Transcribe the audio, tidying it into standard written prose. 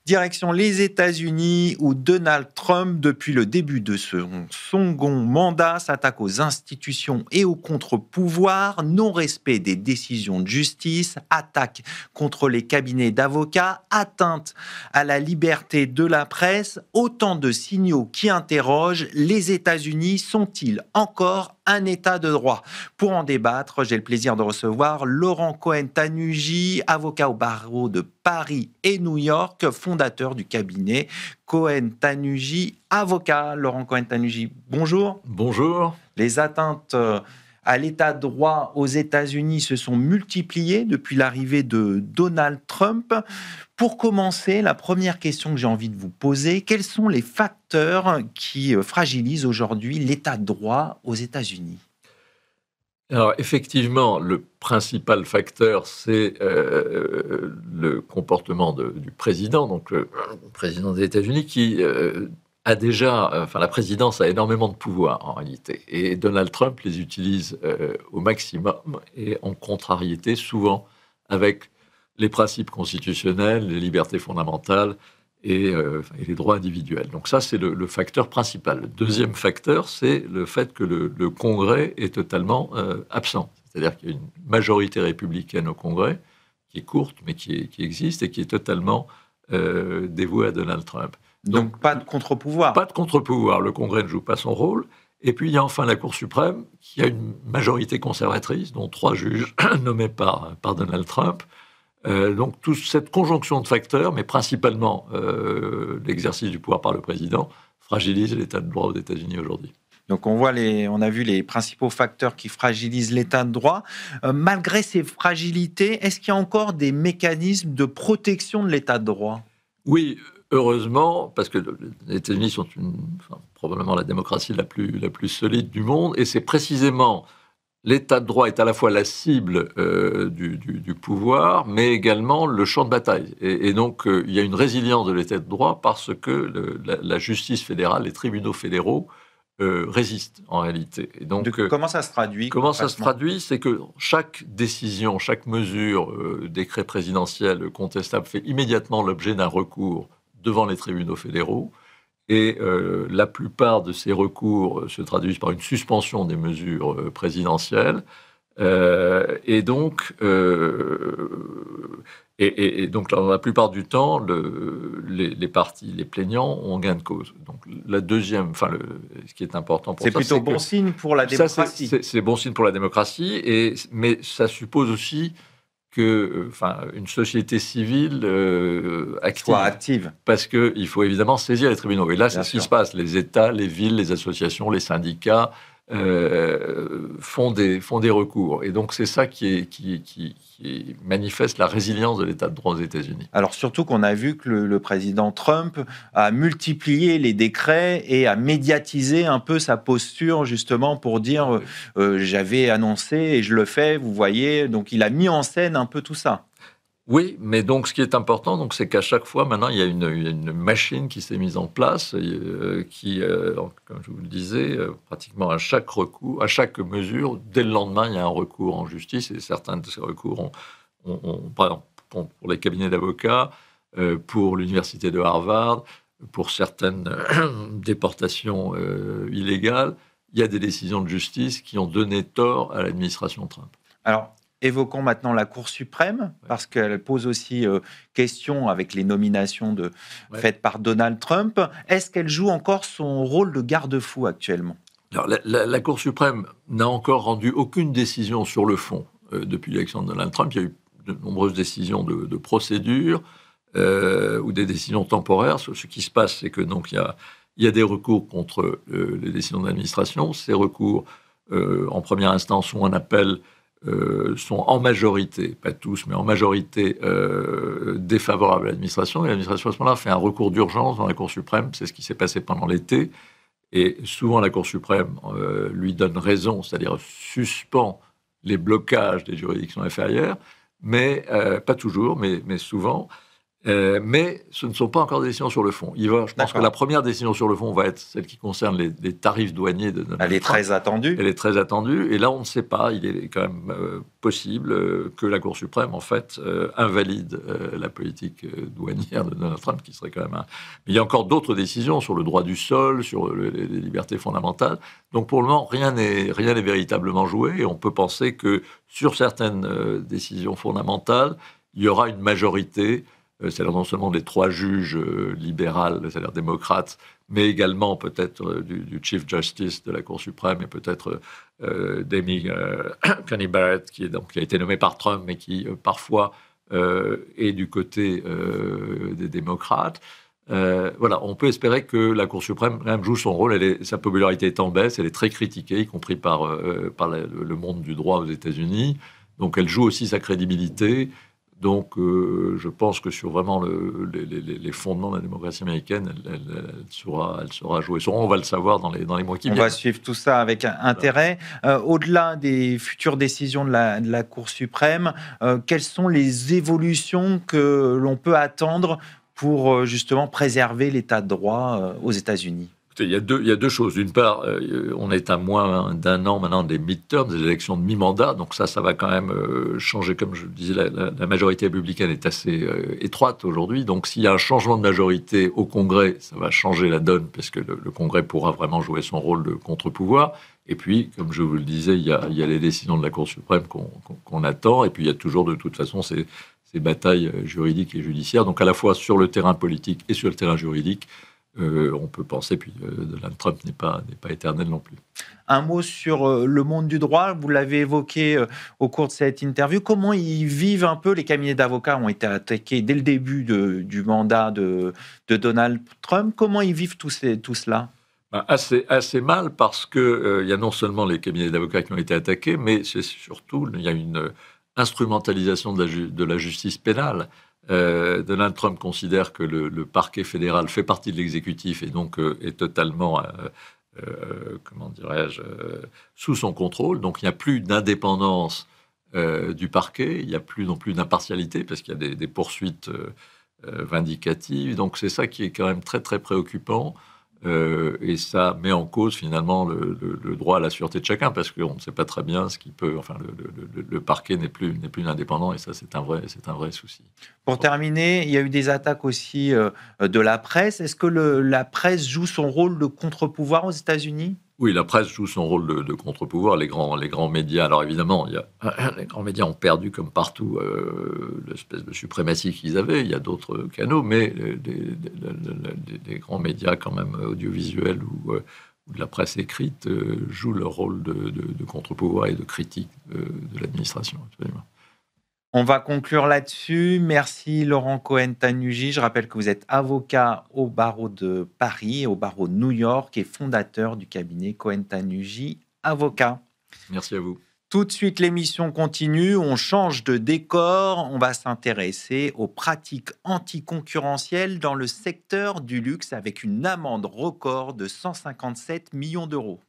Direction les États-Unis où Donald Trump, depuis le début de son second mandat, s'attaque aux institutions et aux contre-pouvoirs, non-respect des décisions de justice, attaque contre les cabinets d'avocats, atteinte à la liberté de la presse, autant de signaux qui interrogent: les États-Unis sont-ils encore un État de droit? Pour en débattre, j'ai le plaisir de recevoir Laurent Cohen-Tanuji, avocat au barreau de Paris et New York, fondateur du cabinet Cohen-Tanuji avocat. Laurent Cohen-Tanuji, bonjour. Bonjour. Les atteintes à l'état de droit aux États-Unis se sont multipliées depuis l'arrivée de Donald Trump. Pour commencer, la première question que j'ai envie de vous poser: quels sont les facteurs qui fragilisent aujourd'hui l'état de droit aux États-Unis? Alors, effectivement, le principal facteur, c'est le comportement du président, donc le président des États-Unis, qui a déjà... la présidence a énormément de pouvoir, en réalité. Et Donald Trump les utilise au maximum et en contrariété, souvent, avec les principes constitutionnels, les libertés fondamentales et les droits individuels. Donc ça, c'est le facteur principal. Le deuxième facteur, c'est le fait que le Congrès est totalement absent. C'est-à-dire qu'il y a une majorité républicaine au Congrès, qui est courte, mais qui existe, et qui est totalement dévouée à Donald Trump. Donc pas de contre-pouvoir. Pas de contre-pouvoir. Le Congrès ne joue pas son rôle. Et puis, il y a enfin la Cour suprême, qui a une majorité conservatrice, dont 3 juges nommés par Donald Trump. Donc, toute cette conjonction de facteurs, mais principalement l'exercice du pouvoir par le président, fragilise l'état de droit aux États-Unis aujourd'hui. Donc on a vu les principaux facteurs qui fragilisent l'état de droit. Malgré ces fragilités, est-ce qu'il y a encore des mécanismes de protection de l'état de droit? Oui, heureusement, parce que les États-Unis sont probablement la démocratie la plus solide du monde, et c'est précisément... L'état de droit est à la fois la cible du pouvoir, mais également le champ de bataille. Et donc, il y a une résilience de l'état de droit parce que la justice fédérale, les tribunaux fédéraux résistent en réalité. Et donc, comment ça se traduit? Comment ça se traduit? C'est que chaque décision, chaque mesure, décret présidentiel contestable fait immédiatement l'objet d'un recours devant les tribunaux fédéraux. Et la plupart de ces recours se traduisent par une suspension des mesures présidentielles. Et donc, dans la plupart du temps, les partis, les plaignants ont gain de cause. Donc, la deuxième, ce qui est important pour ça, c'est plutôt bon signe pour la démocratie. C'est bon signe pour la démocratie, mais ça suppose aussi une société civile active. Parce qu'il faut évidemment saisir les tribunaux. Et là, c'est ce qui se passe. Les États, les villes, les associations, les syndicats font des recours. Et donc, c'est ça qui manifeste la résilience de l'état de droit aux États-Unis. Alors, surtout qu'on a vu que le président Trump a multiplié les décrets et a médiatisé un peu sa posture, justement, pour dire j'avais annoncé et je le fais, vous voyez. Donc, il a mis en scène un peu tout ça. Oui, mais donc ce qui est important, c'est qu'à chaque fois, maintenant, il y a une machine qui s'est mise en place, qui, comme je vous le disais, pratiquement à chaque recours, à chaque mesure, dès le lendemain, il y a un recours en justice, et certains de ces recours par exemple, pour les cabinets d'avocats, pour l'université de Harvard, pour certaines déportations illégales, il y a des décisions de justice qui ont donné tort à l'administration Trump. Alors, évoquons maintenant la Cour suprême, parce qu'elle pose aussi question avec les nominations faites par Donald Trump. Est-ce qu'elle joue encore son rôle de garde-fou actuellement? Alors, la Cour suprême n'a encore rendu aucune décision sur le fond depuis l'élection de Donald Trump. Il y a eu de nombreuses décisions de procédure ou des décisions temporaires. Ce qui se passe, c'est que donc il y a des recours contre les décisions d'administration. Ces recours, en première instance ou en appel, sont en majorité, pas tous, mais en majorité défavorables à l'administration. Et l'administration, à ce moment-là, fait un recours d'urgence dans la Cour suprême. C'est ce qui s'est passé pendant l'été. Et souvent, la Cour suprême lui donne raison, c'est-à-dire suspend les blocages des juridictions inférieures, mais pas toujours, mais souvent. Mais ce ne sont pas encore des décisions sur le fond. Je pense que la première décision sur le fond va être celle qui concerne les tarifs douaniers de Donald Trump. Elle est très attendue. Elle est très attendue. Et là, on ne sait pas. Il est quand même possible que la Cour suprême, en fait, invalide la politique douanière de Donald Trump, qui serait quand même Mais il y a encore d'autres décisions sur le droit du sol, sur les libertés fondamentales. Donc, pour le moment, rien n'est véritablement joué. Et on peut penser que sur certaines décisions fondamentales, il y aura une majorité, c'est-à-dire non seulement des 3 juges libérales, c'est-à-dire démocrates, mais également peut-être du Chief Justice de la Cour suprême et peut-être d'Amy Coney Barrett, qui a été nommée par Trump, mais qui parfois est du côté des démocrates. Voilà, on peut espérer que la Cour suprême même joue son rôle. Sa popularité est en baisse, elle est très critiquée, y compris par le monde du droit aux États-Unis. Donc elle joue aussi sa crédibilité. Donc, je pense que sur vraiment les fondements de la démocratie américaine, elle saura jouer son rôle. On va le savoir dans les mois qui viennent. On va suivre tout ça avec intérêt. Au-delà des futures décisions de la Cour suprême, quelles sont les évolutions que l'on peut attendre pour justement préserver l'état de droit aux États-Unis ? Il y a deux choses. D'une part, on est à moins d'un an maintenant des midterms, des élections de mi-mandat. Donc ça va quand même changer. Comme je le disais, la majorité républicaine est assez étroite aujourd'hui. Donc s'il y a un changement de majorité au Congrès, ça va changer la donne, parce que le Congrès pourra vraiment jouer son rôle de contre-pouvoir. Et puis, comme je vous le disais, il y a les décisions de la Cour suprême qu'on attend. Et puis il y a toujours de toute façon ces batailles juridiques et judiciaires. Donc à la fois sur le terrain politique et sur le terrain juridique, on peut penser, puis Donald Trump n'est pas éternel non plus. Un mot sur le monde du droit, vous l'avez évoqué au cours de cette interview. Comment ils vivent un peu? Les cabinets d'avocats ont été attaqués dès le début du mandat de Donald Trump. Comment ils vivent tout cela? Assez mal, parce qu'il y a non seulement les cabinets d'avocats qui ont été attaqués, mais c'est surtout, il y a une instrumentalisation de la justice pénale. Donald Trump considère que le parquet fédéral fait partie de l'exécutif et donc est totalement, comment dirais-je, sous son contrôle. Donc il n'y a plus d'indépendance du parquet, il n'y a plus non plus d'impartialité, parce qu'il y a des poursuites vindicatives. Donc c'est ça qui est quand même très très préoccupant. Et ça met en cause finalement le droit à la sûreté de chacun, parce qu'on ne sait pas très bien ce qui peut. Enfin, le parquet n'est plus indépendant, et ça c'est un vrai souci. Pour terminer, il y a eu des attaques aussi de la presse. Est-ce que la presse joue son rôle de contre-pouvoir aux États-Unis? Oui, la presse joue son rôle de contre-pouvoir. Les grands médias, alors évidemment, les grands médias ont perdu, comme partout, l'espèce de suprématie qu'ils avaient. Il y a d'autres canaux, mais des grands médias quand même audiovisuels ou de la presse écrite jouent leur rôle de contre-pouvoir et de critique de l'administration, absolument. On va conclure là-dessus. Merci Laurent Cohen-Tanuji. Je rappelle que vous êtes avocat au barreau de Paris, au barreau de New York, et fondateur du cabinet Cohen-Tanuji Avocat. Merci à vous. Tout de suite, l'émission continue. On change de décor. On va s'intéresser aux pratiques anticoncurrentielles dans le secteur du luxe, avec une amende record de 157 millions d'euros.